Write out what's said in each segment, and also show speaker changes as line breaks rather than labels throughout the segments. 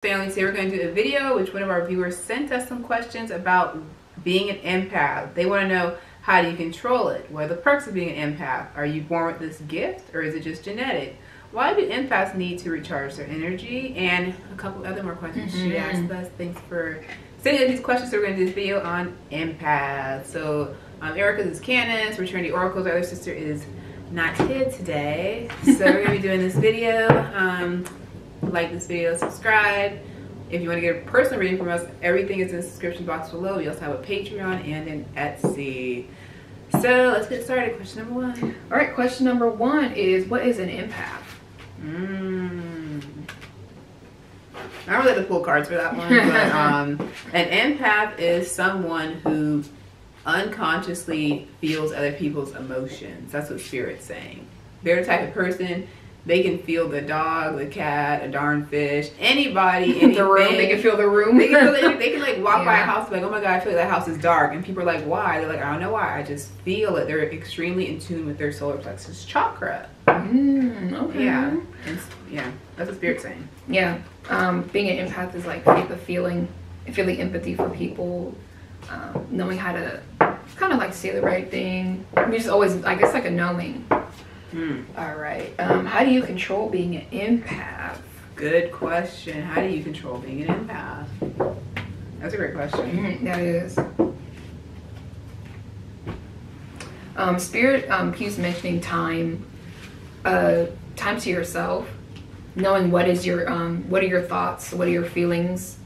Family, today we're going to do a video which one of our viewers sent us some questions about being an empath. They want to know, how do you control it? What are the perks of being an empath? Are you born with this gift or is it just genetic? Why do empaths need to recharge their energy? And a couple other more questions she asked us. Thanks for sending us these questions. So we're going to do this video on empaths. So Erica is Candace, we're Trinity Oracles. Our other sister is not here today. So we're going to be doing this video. Like this video, subscribe. If you want to get a personal reading from us, everything is in the description box below. We also have a Patreon and an Etsy. So let's get started. Question number one.
All right, question number one is, what is an empath?
I don't really have to pull cards for that one, but an empath is someone who unconsciously feels other people's emotions. That's what Spirit's saying. They're the type of person. They can feel the dog, the cat, a darn fish, anybody, anything.
The room. They can feel the room.
They can like walk by a house and be like, oh my God, I feel like that house is dark. And people are like, why? They're like, I don't know why. I just feel it. They're extremely in tune with their solar plexus chakra.
Okay.
Yeah. Yeah. That's what Spirit's saying.
Yeah. Being an empath is like feeling empathy for people, knowing how to kind of like say the right thing. You just always, I guess, like a knowing. All right. How do you control being an empath?
Good question. How do you control being an empath? That's a great question.
That is. Spirit keeps mentioning time. Time to yourself. Knowing what are your thoughts, what are your feelings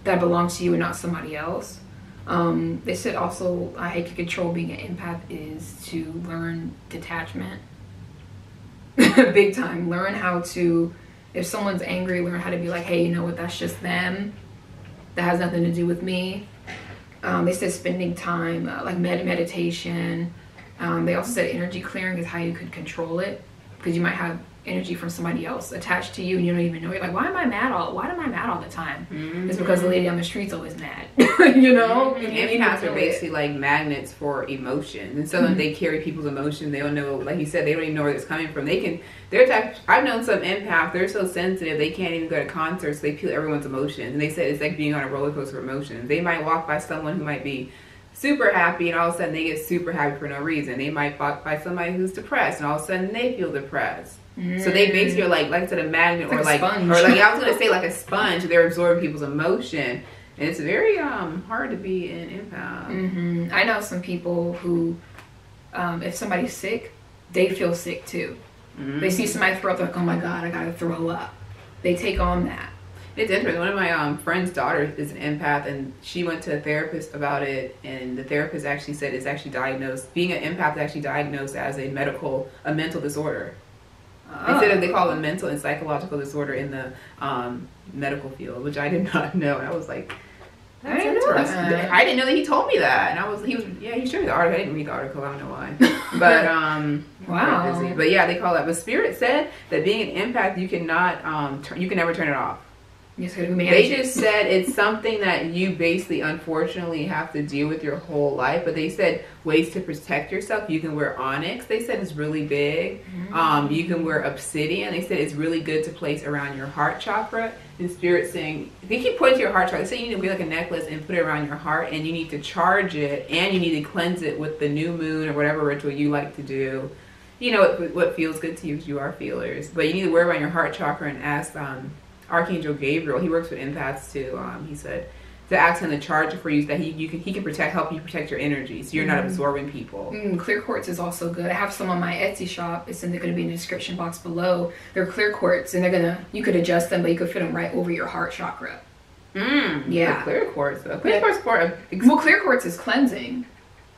that belong to you and not somebody else. They said also, how you can control being an empath is to learn detachment. Big time. Learn how to, if someone's angry, learn how to be like, hey, you know what, that's just them. That has nothing to do with me. They said spending time, like meditation. They also said energy clearing is how you could control it. Because you might have energy from somebody else attached to you and you don't even know. You're like, why am I mad all the time? It's because the lady on the street's always mad. You know?
Empaths are basically like magnets for emotion. And so they carry people's emotions. They don't know, like you said, they don't even know where it's coming from. I've known some empaths, they're so sensitive, they can't even go to concerts. They feel everyone's emotions. And they said it's like being on a roller coaster of emotions. They might walk by someone who might be super happy and all of a sudden they get super happy for no reason. They might walk by somebody who's depressed and all of a sudden they feel depressed. So they basically are like I said, a magnet, or like I was gonna say like a sponge. They're absorbing people's emotion, and it's very hard to be an empath.
I know some people who, if somebody's sick, they feel sick too. They see somebody throw up, they're like, oh my God, I gotta throw up. They take on that.
It's interesting. One of my friend's daughters is an empath, and she went to a therapist about it, and the therapist actually said it's actually diagnosed. Being an empath is actually diagnosed as a mental disorder. They call it a mental and psychological disorder in the medical field, which I did not know. And I was like, that's interesting. I didn't know that he told me that. And he showed me the article. I didn't read the article. I don't know why. But
wow.
But yeah, they call that. But Spirit said that being an empath, you cannot, you can never turn it off. They just said it's something that you basically, unfortunately, have to deal with your whole life. But they said ways to protect yourself. You can wear onyx. They said it's really big. You can wear obsidian. They said it's really good to place around your heart chakra. And Spirit saying, they keep pointing to your heart chakra. They say you need to wear like a necklace and put it around your heart. And you need to charge it. And you need to cleanse it with the new moon or whatever ritual you like to do. You know what feels good to you, because you are feelers. But you need to wear it around your heart chakra and ask Archangel Gabriel, he works with empaths too. He said to ask him to charge it for you, so that he can help you protect your energy, so you're not absorbing people.
Clear quartz is also good. I have some on my Etsy shop. It's going to be in the description box below. They're clear quartz, and you could adjust them, but you could fit them right over your heart chakra. Yeah,
clear quartz.
Clear quartz is cleansing.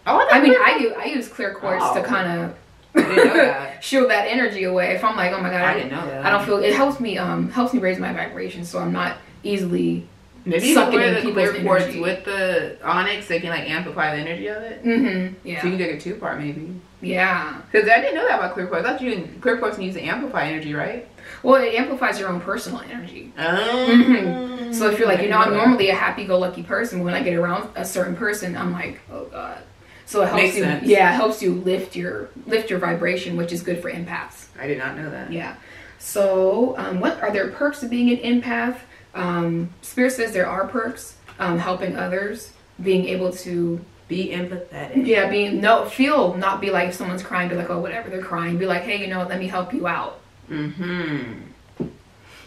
Oh,
I use clear quartz to kind of.
I didn't know that.
Shield that energy away. If I'm like, oh my God,
I didn't know that.
I don't feel it. Helps me raise my vibration, so I'm not easily
maybe sucking in people's clear quartz with the onyx. They can like amplify the energy of it.
Yeah.
So you can do a 2-part maybe.
Yeah.
Because I didn't know that about clear quartz. I thought clear quartz needs to amplify energy, right?
Well, it amplifies your own personal energy. So if you're like, I'm normally a happy-go-lucky person, but when I get around a certain person, I'm like, oh God. So it helps it helps you lift your vibration, which is good for empaths.
I did not know that.
Yeah. So, what are there perks of being an empath? Spirit says there are perks, helping others, being able to
be empathetic.
Yeah, not be like, if someone's crying, be like, oh, whatever, they're crying. Be like, hey, you know what, let me help you out.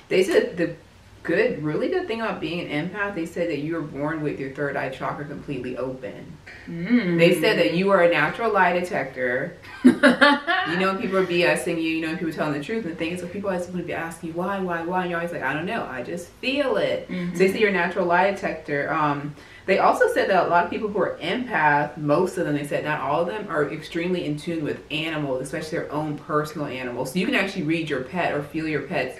They said the really good thing about being an empath, they said that you were born with your third eye chakra completely open. They said that you are a natural lie detector. You know, people are BSing you, you know, people telling the truth. And the thing is, people always want to be asking you why, and you're always like, I don't know, I just feel it. So they say you're a natural lie detector. They also said that a lot of people who are empath, most of them, they said, not all of them, are extremely in tune with animals, especially their own personal animals. So you can actually read your pet or feel your pet's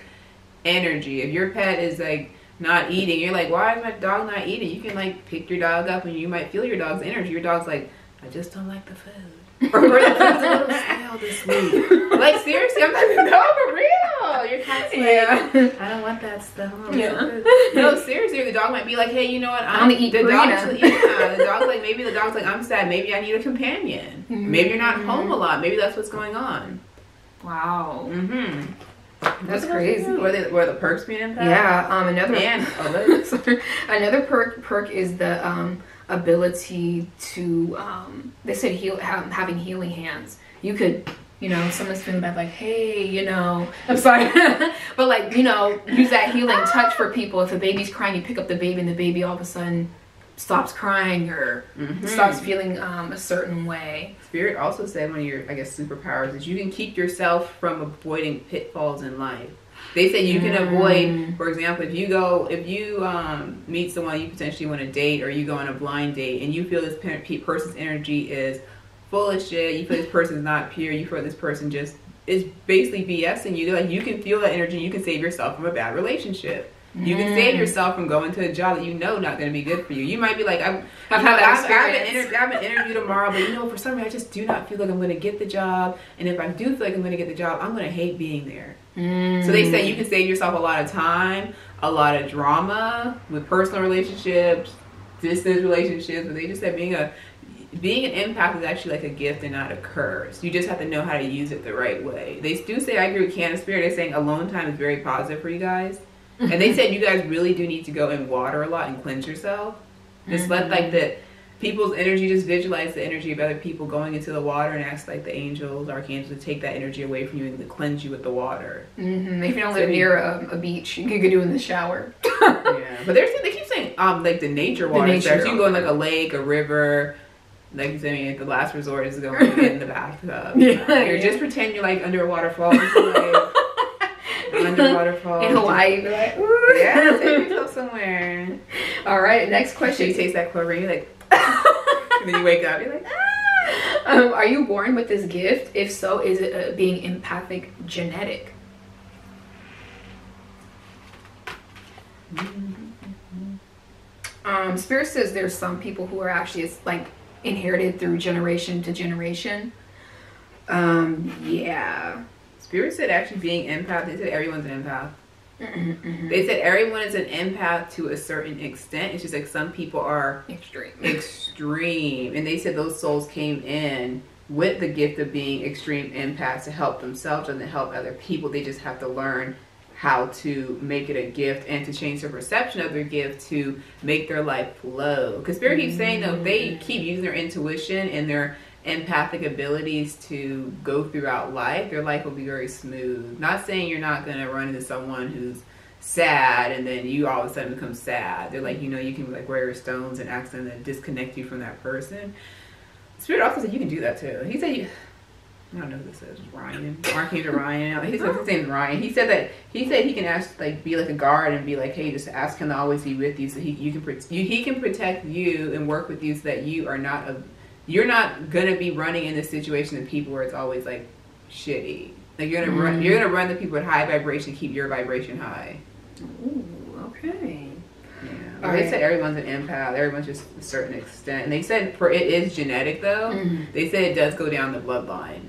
energy. If your pet is like not eating, you're like, why is my dog not eating? You can like pick your dog up and you might feel your dog's energy. Your dog's like, I just don't like the food. Or the food's a little stale this week. Like, seriously, I'm like, no, for real. Your cat's like, I don't want that stuff. No, seriously, the dog might be like, hey, you know what?
I want to eat
the dog's like, maybe the dog's like, I'm sad. Maybe I need a companion. Maybe you're not home a lot. Maybe that's what's going on.
Wow. That's crazy.
Were the perks being empath?
Yeah. Another perk is the ability to they said having healing hands. You could, you know, someone's feeling bad, like, hey, you know, I'm sorry, but like, you know, use that healing touch for people. If a baby's crying, you pick up the baby and the baby all of a sudden stops crying or stops feeling a certain way.
Spirit also said one of your, I guess, superpowers is you can keep yourself from avoiding pitfalls in life. They say you can avoid, for example, if you meet someone you potentially want to date, or you go on a blind date and you feel this person's energy is full of shit, you feel this person's not pure, you feel this person just is basically BSing you, like, you can feel that energy, you can save yourself from a bad relationship. You can save yourself from going to a job that you know not going to be good for you. You might be like, I have an interview tomorrow, but you know, for some reason I just do not feel like I'm going to get the job. And if I do feel like I'm going to get the job, I'm going to hate being there. So they say you can save yourself a lot of time, a lot of drama with personal relationships, distance relationships. But they just said being an empath is actually like a gift and not a curse. You just have to know how to use it the right way. They do say, I agree with Candace Spirit, they're saying alone time is very positive for you guys. And they said you guys really do need to go in water a lot and cleanse yourself. Just let like the people's energy, just visualize the energy of other people going into the water and ask like the angels, archangels to take that energy away from you and to cleanse you with the water. If you
don't live near a beach, you could do it in the shower.
Yeah, but they keep saying like the nature water. So you can go in like a lake, a river. Like, I mean, the last resort is going to get in the bathtub. Just pretend you're like under a waterfall. Underwater falls
in Hawaii, like,
yeah, take yourself somewhere.
All right, next question.
You taste that clover, you're like, and then you wake up, you're like,
are you born with this gift? If so, is it being empathic genetic? Spirit says there's some people who are actually, it's like inherited through generation to generation. Yeah.
Spirit said actually being empath, they said everyone's an empath. They said everyone is an empath to a certain extent. It's just like some people are extreme. And they said those souls came in with the gift of being extreme empaths to help themselves and to help other people. They just have to learn how to make it a gift and to change their perception of their gift to make their life flow. Because Spirit keeps saying, though, if they keep using their intuition and their empathic abilities to go throughout life, their life will be very smooth. Not saying you're not going to run into someone who's sad and then you all of a sudden become sad. They're like, you know, you can like wear your stones and ask them to disconnect you from that person. Spirit also said you can do that too. He said I don't know who this is, Ryan, Archangel Ryan. His name's Ryan. He said he can ask, like, be like a guard and be like, hey, just ask him to always be with you, so he can protect you and work with you, so that you're not gonna be running in this situation of people where it's always like shitty. Like you're gonna run the people at high vibration, keep your vibration high.
Ooh, okay.
Yeah. They said everyone's an empath. Everyone's just a certain extent, and they said it is genetic though. They said it does go down the bloodline.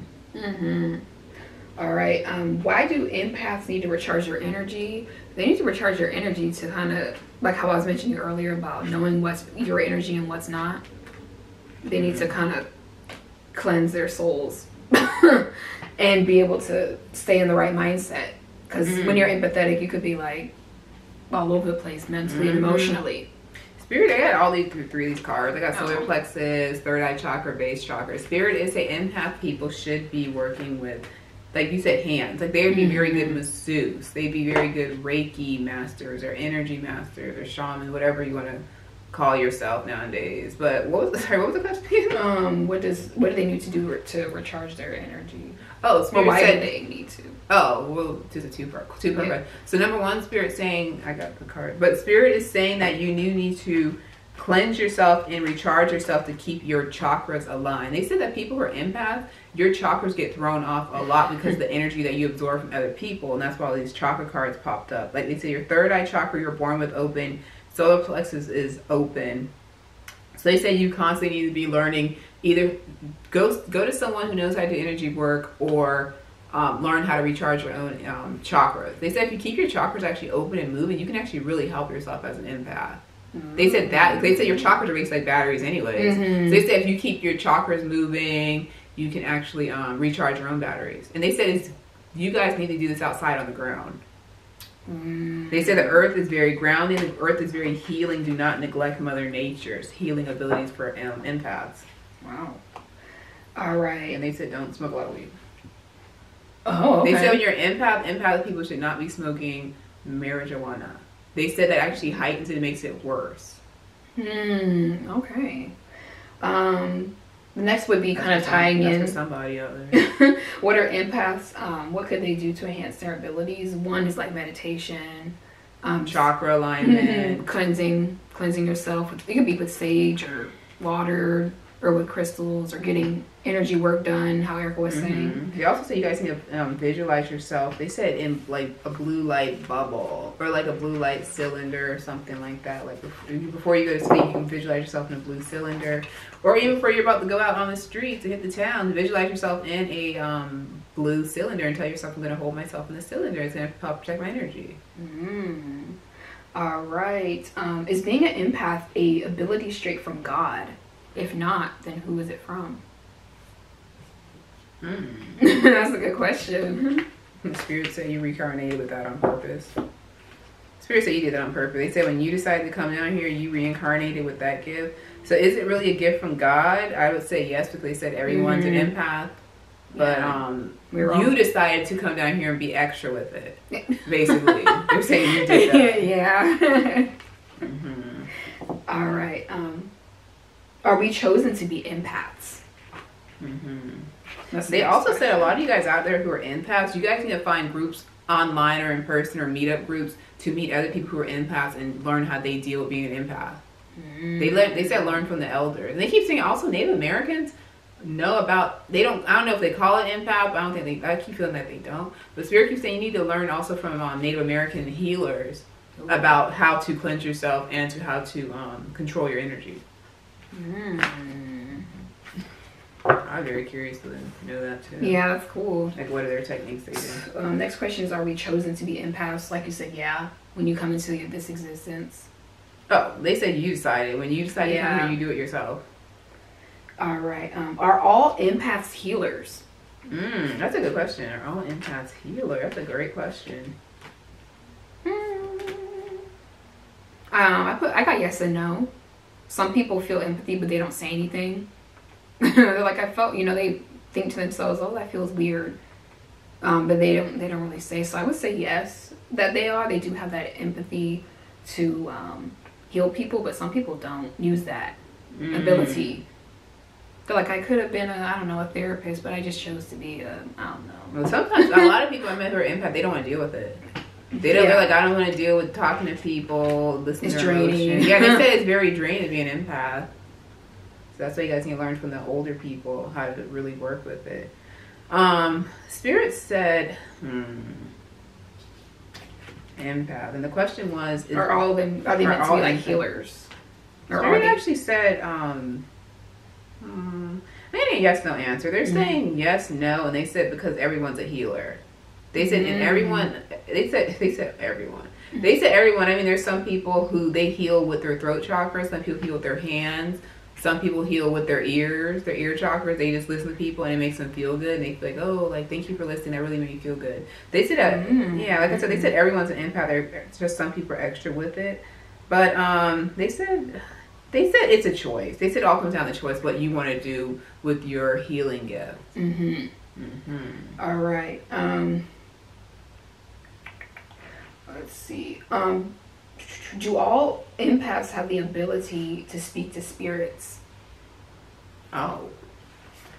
All right. Why do empaths need to recharge their energy? They need to recharge their energy to kind of, like how I was mentioning earlier about knowing what's your energy and what's not. They need to kind of cleanse their souls and be able to stay in the right mindset. Because when you're empathetic, you could be like, all over the place mentally and emotionally.
Spirit, I got all these three of these cards. I got solar plexus, third eye chakra, base chakra. Spirit is say empath people should be working with, like you said, hands. Like they would be very good masseuse. They'd be very good Reiki masters or energy masters or shaman, whatever you want to call yourself nowadays. But what was the question?
What do they need to do to recharge their energy?
Oh, Spirit
why
said
do they need to?
Oh, well, just a two-part. So number one, Spirit saying, I got the card, but Spirit is saying that you need to cleanse yourself and recharge yourself to keep your chakras aligned. They said that people who are empaths, your chakras get thrown off a lot because of the energy that you absorb from other people, and that's why all these chakra cards popped up. Like they say, your third eye chakra you're born with open, solar plexus is open. So they say you constantly need to be learning, either go to someone who knows how to do energy work, or learn how to recharge your own chakras. They said if you keep your chakras actually open and moving, you can actually really help yourself as an empath. They said your chakras are basically like batteries anyways. So they said if you keep your chakras moving, you can actually recharge your own batteries. And they said you guys need to do this outside on the ground. They say the earth is very grounding, the earth is very healing. Do not neglect Mother Nature's healing abilities for empaths.
Wow. All right.
And they said don't smoke a lot of weed.
Oh, okay.
They said when you're an empath people should not be smoking marijuana. They said that actually heightens it and makes it worse.
Okay. The next would be kind of tying in.
That's for somebody out there.
What are empaths? What could they do to enhance their abilities? One is like meditation,
chakra alignment,
cleansing yourself. It could be with sage or water, or with crystals, or getting energy work done, how Erica was saying.
They also say you guys need to visualize yourself. They said in like a blue light bubble or like a blue light cylinder or something like that. Like before you go to sleep, you can visualize yourself in a blue cylinder. Or even before you're about to go out on the street to hit the town, visualize yourself in a blue cylinder and tell yourself, I'm going to hold myself in the cylinder. It's going to help protect my energy.
All right. Is being an empath a ability straight from God? If not, then who is it from? That's a good question.
Spirit say you reincarnated with that on purpose. Spirit say you did that on purpose. They said when you decided to come down here, you reincarnated with that gift. So is it really a gift from God? I would say yes, because they said everyone's an empath. But you decided to come down here and be extra with it. Basically, they're saying you did that.
Yeah. All right. Are we chosen to be empaths?
They also said a lot of you guys out there who are empaths, you guys need to find groups online or in person or meetup groups to meet other people who are empaths and learn how they deal with being an empath. They said learn from the elders. And they keep saying also Native Americans know about, I don't know if they call it empath, but I keep feeling that they don't. But Spirit keeps saying you need to learn also from Native American healers about how to cleanse yourself and to how to control your energy. I'm very curious to know that too.
Yeah, that's cool.
Like what are their techniques they do?
Next question is, are we chosen to be empaths? Like you said, yeah, when you come into this existence.
Oh, they said you decided. When you decide to come here, you do it yourself.
All right. Are all empaths healers?
That's a good question. Are all empaths healers? That's a great question.
I got yes and no. Some people feel empathy, but they don't say anything. They're like, I felt, they think to themselves, oh, that feels weird. But they don't really say. So I would say yes, that they do have that empathy to heal people, but some people don't use that ability. They're like, I could have been a therapist, but I just chose to be I don't know.
Well, sometimes a lot of people I met who are empath, they don't want to deal with it. They're like, I don't want to deal with talking to people, listening to their emotions. Yeah, they said it's very draining to be an empath. So that's why you guys need to learn from the older people how to really work with it. Spirit said, empath. And the question was,
are they meant to be like healers?
Spirit actually said, they didn't yes, no answer. They're saying yes, no, and they said because everyone's a healer. They said everyone. They said everyone. They said everyone. I mean, there's some people who they heal with their throat chakra. Some people heal with their hands. Some people heal with their ears, their ear chakras. They just listen to people and it makes them feel good. And they feel like, oh, like, thank you for listening. That really made me feel good. They said that, yeah, like I said, they said everyone's an empath. It's just some people are extra with it. But they said it's a choice. They said it all comes down to choice, what you want to do with your healing gift.
All right. Let's see. Do all empaths have the ability to speak to spirits?
Oh.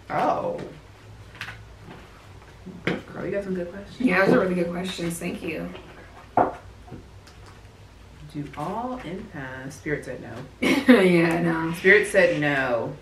Girl, you got some good questions.
Yeah, those are really good questions. Thank you.
Do all empaths? Spirit said no.
Yeah, no.
Spirit said no.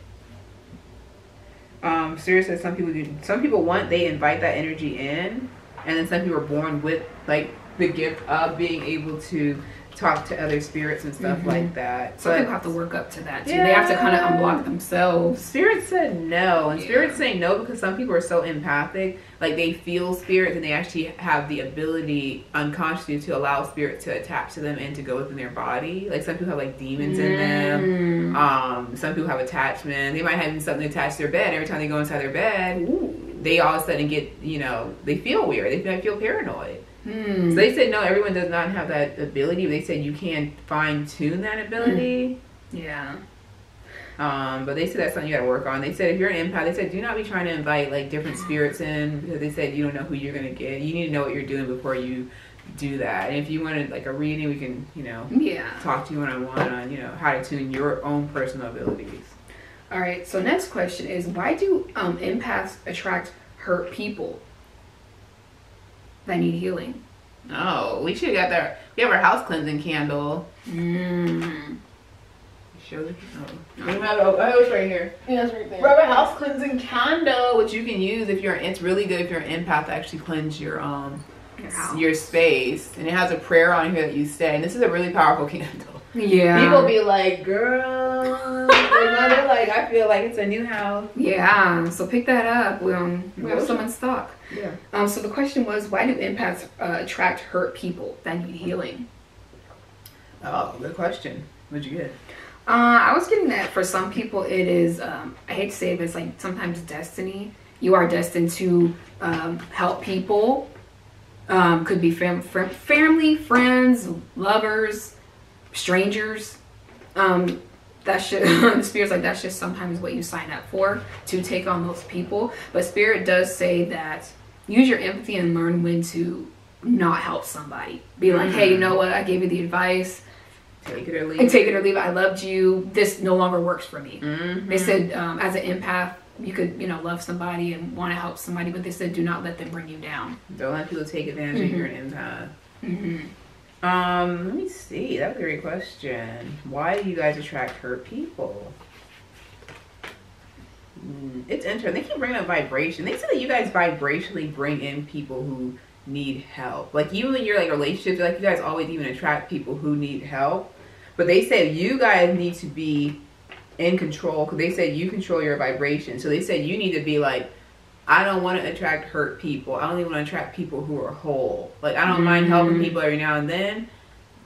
Spirit said some people do. Some people they invite that energy in, and then some people are born with like the gift of being able to talk to other spirits and stuff like that.
Some people have to work up to that too. Yeah. They have to kind of unblock themselves.
Spirit said no, and Spirit's saying no because some people are so empathic, like they feel spirits and they actually have the ability unconsciously to allow spirit to attach to them and to go within their body. Like some people have like demons in them. Some people have attachment. They might have something attached to their bed. Every time they go inside their bed, they all of a sudden get, they feel weird. They might feel paranoid. So they said no, everyone does not have that ability. They said you can fine tune that ability.
Yeah.
But they said that's something you gotta work on. They said if you're an empath, they said do not be trying to invite like different spirits in, because they said you don't know who you're gonna get. You need to know what you're doing before you do that. And if you wanted like a reading, we can talk to you one-on-one on how to tune your own personal abilities.
All right, so next question is, why do empaths attract hurt people that need healing?
Oh, we should have got that. We have our house cleansing candle. Show it. Oh, it's right here.
Yeah, it's right there.
We have a house cleansing candle, which you can use if it's really good if you're an empath to actually cleanse your space. And it has a prayer on here that you say. And this is a really powerful candle.
Yeah.
People be like, girl. They're like, I feel like it's a new house.
Yeah. So pick that up. We have some in stock.
Yeah.
So the question was, why do empaths attract hurt people that need healing?
Oh, good question. What'd you get?
I was getting that for some people it is, I hate to say it, but it's like sometimes destiny. You are destined to help people. Could be family, friends, lovers, strangers. That's just Spirit's like that's just sometimes what you sign up for, to take on those people. But Spirit does say that use your empathy and learn when to not help somebody. Be like, hey, you know what? I gave you the advice.
Take it or leave.
And take it or leave it. I loved you. This no longer works for me. They said as an empath, you could love somebody and want to help somebody, but they said do not let them bring you down.
Don't let people take advantage of you. You're an empath. Let me see. That's a great question. Why do you guys attract hurt people? It's interesting. They keep bringing up vibration. They said that you guys vibrationally bring in people who need help. Like even when you're like relationships, like you guys always even attract people who need help. But they said you guys need to be in control, because they said you control your vibration. So they said you need to be like, I don't want to attract hurt people. I don't even want to attract people who are whole. Like I don't mind helping people every now and then,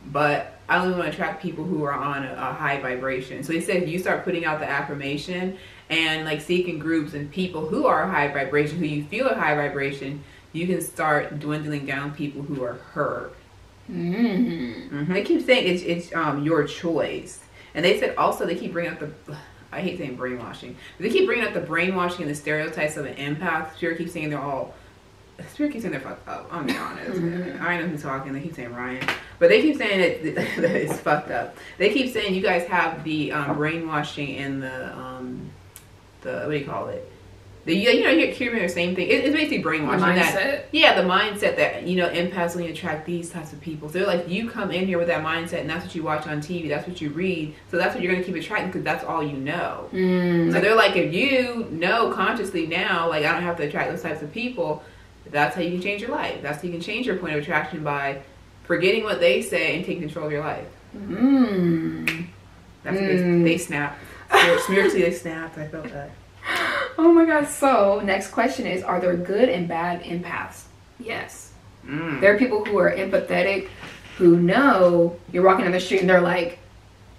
but I don't even want to attract people who are on a high vibration. So they said if you start putting out the affirmation and like seeking groups and people who are high vibration, who you feel a high vibration, you can start dwindling down people who are hurt. They keep saying it's your choice. And they said also, they keep bringing up I hate saying brainwashing, but they keep bringing up the brainwashing and the stereotypes of an empath. Spirit keeps saying Spirit keeps saying they're fucked up. I'm being honest. I know who's talking. They keep saying Ryan. But they keep saying that it's fucked up. They keep saying you guys have the brainwashing and the what do you call it? You hear the same thing. It's basically brainwashing.
The mindset?
The mindset that, empaths only attract these types of people. So they're like, you come in here with that mindset and that's what you watch on TV, that's what you read. So that's what you're going to keep attracting because that's all you know. So they're like, if you know consciously now, like I don't have to attract those types of people, that's how you can change your life. That's how you can change your point of attraction, by forgetting what they say and taking control of your life. That's what they snapped. Spiritually they snapped. I felt that.
Oh my God. So next question is, are there good and bad empaths? Yes. There are people who are empathetic, who know you're walking down the street and they're like,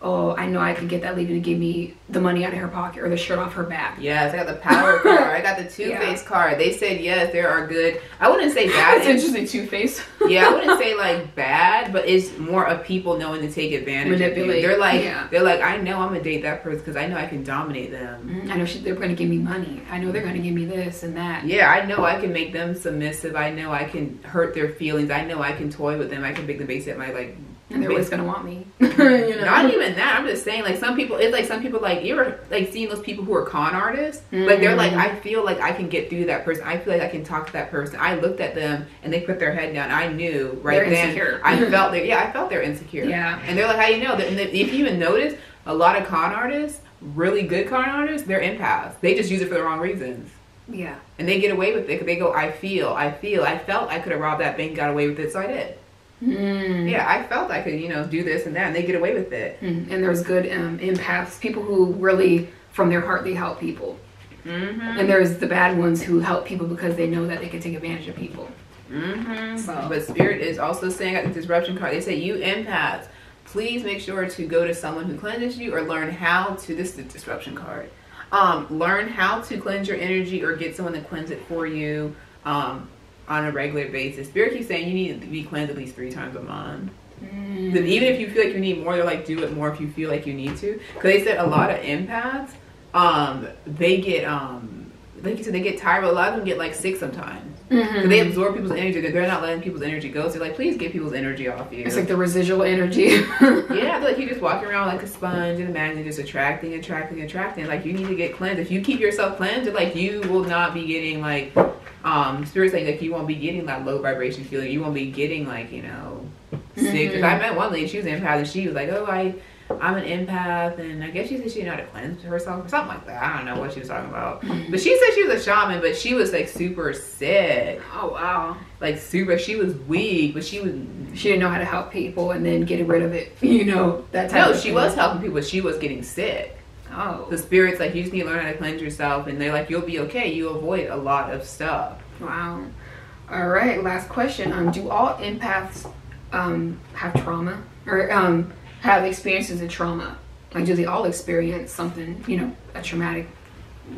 oh, I know I can get that lady to give me the money out of her pocket or the shirt off her back.
Yes, I got the power card. I got the Two-Face card. They said, yes, there are good. I wouldn't say bad.
That's interesting, Two-Face.
Yeah, I wouldn't say like bad, but it's more of people knowing to take advantage of you. They're like, I know I'm going to date that person because I know I can dominate them.
I know they're going to give me money. I know they're going to give me this and that.
Yeah, I know I can make them submissive. I know I can hurt their feelings. I know I can toy with them. I can make them base at my like.
And they're always gonna want me. You know?
Not even that. I'm just saying, like some people, it's like some people like you're like seeing those people who are con artists. Like they're like, I feel like I can get through that person. I feel like I can talk to that person. I looked at them and they put their head down. I knew right then.
Insecure.
I felt I felt they're insecure.
Yeah.
And they're like, how you know? And if you even notice, a lot of con artists, really good con artists, they're empaths. They just use it for the wrong reasons.
Yeah.
And they get away with it. They go, I felt I could have robbed that bank, got away with it, so I did. Yeah, I felt I could, do this and that, and they get away with it.
And there's good empaths, people who really, from their heart, they help people. And there's the bad ones who help people because they know that they can take advantage of people. So.
But Spirit is also saying at the disruption card, they say, you empaths, please make sure to go to someone who cleanses you or learn how to, this is the disruption card, learn how to cleanse your energy or get someone to cleanse it for you. On a regular basis. Spirit keeps saying you need to be cleansed at least 3 times a month. Even if you feel like you need more, they're like, do it more if you feel like you need to. Because they said a lot of empaths, they get, like you said, they get tired, but a lot of them get like sick sometimes. So they absorb people's energy. They're not letting people's energy go. So they're like, please get people's energy off you.
It's like the residual energy.
Yeah, they're like you're just walking around like a sponge and a magnet, just attracting. Like you need to get cleansed. If you keep yourself cleansed, like you will not be getting like, Spirit saying like you won't be getting that low vibration feeling. You won't be getting like, sick. Because I met one lady, she was an empath, and she was like, oh, I'm an empath, and I guess she said she didn't know how to cleanse herself or something like that. I don't know what she was talking about. But she said she was a shaman, but she was like super sick.
Oh, wow.
Like super, she was weak, but she
didn't know how to help people and then get rid of it, that type of
No, she was helping people, but she was getting sick.
Oh.
The Spirit's like, you just need to learn how to cleanse yourself, and they're like, you'll be okay. You avoid a lot of stuff.
Wow. All right, last question. Do all empaths have trauma or have experiences of trauma? Like, do they all experience something, a traumatic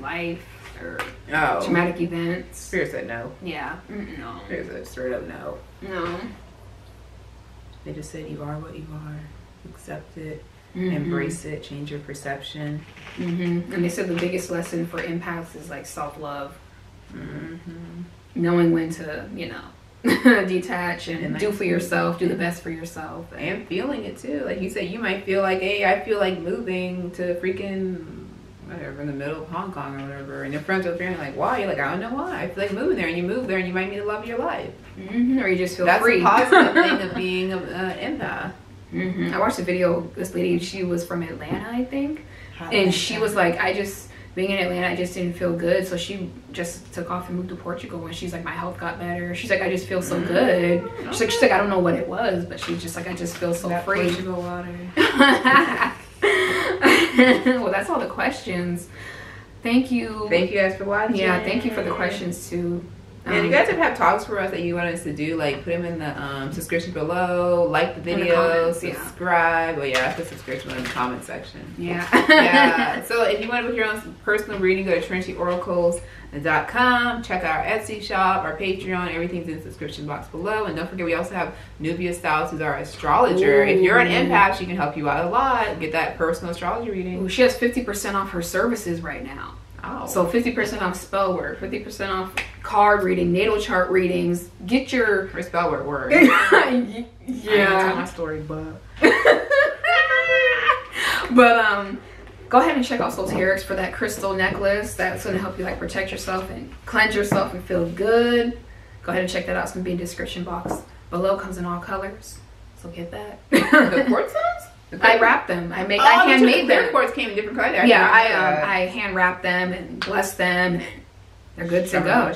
life or traumatic events?
Spirit said no.
Yeah. No.
Spirit said straight up no.
No.
They just said you are what you are. Accept it. Embrace it. Change your perception.
And they said the biggest lesson for empaths is like self-love. Knowing when to, detach and do for yourself, do the best for yourself.
And feeling it too. Like you said, you might feel like, hey, I feel like moving to freaking whatever in the middle of Hong Kong or whatever. And your friends with family like, why? You're like, I don't know why. I feel like moving there, and you move there and you might meet the love of your life.
Or you just feel
That's
free.
That's the positive thing of being an empath.
I watched a video, this lady, she was from Atlanta, I think. And she was like, being in Atlanta, I just didn't feel good. So she just took off and moved to Portugal. And she's like, my health got better. She's like, I just feel so good. She's like, I don't know what it was, but she's just like, I just feel so free.
Portugal water.
Well, that's all the questions. Thank you.
Thank you guys for watching.
Yeah, thank you for the questions too.
And you guys have talks for us that you want us to do, like put them in the description below, like the video, subscribe. Well, yeah, that's the subscription in the comment section.
Yeah.
So if you want to book your own personal reading, go to TrinityOracles.com. Check out our Etsy shop, our Patreon. Everything's in the subscription box below. And don't forget, we also have Nubia Styles, who's our astrologer. If you're an empath, she can help you out a lot. Get that personal astrology reading.
She has 50% off her services right now.
Oh.
So 50% off spell work, 50% off card reading, natal chart readings. Get your
spell work.
Yeah.
I tell my story, but
go ahead and check out Soterics for that crystal necklace. That's going to help you like protect yourself and cleanse yourself and feel good. Go ahead and check that out. It's going to be in the description box below. Comes in all colors, so get that.
The quartzes?
I wrap them. I handmade them.
The quartz came in different colors.
Yeah, I hand wrap them and bless them. They're good to go.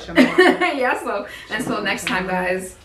Yeah, so until next time, guys.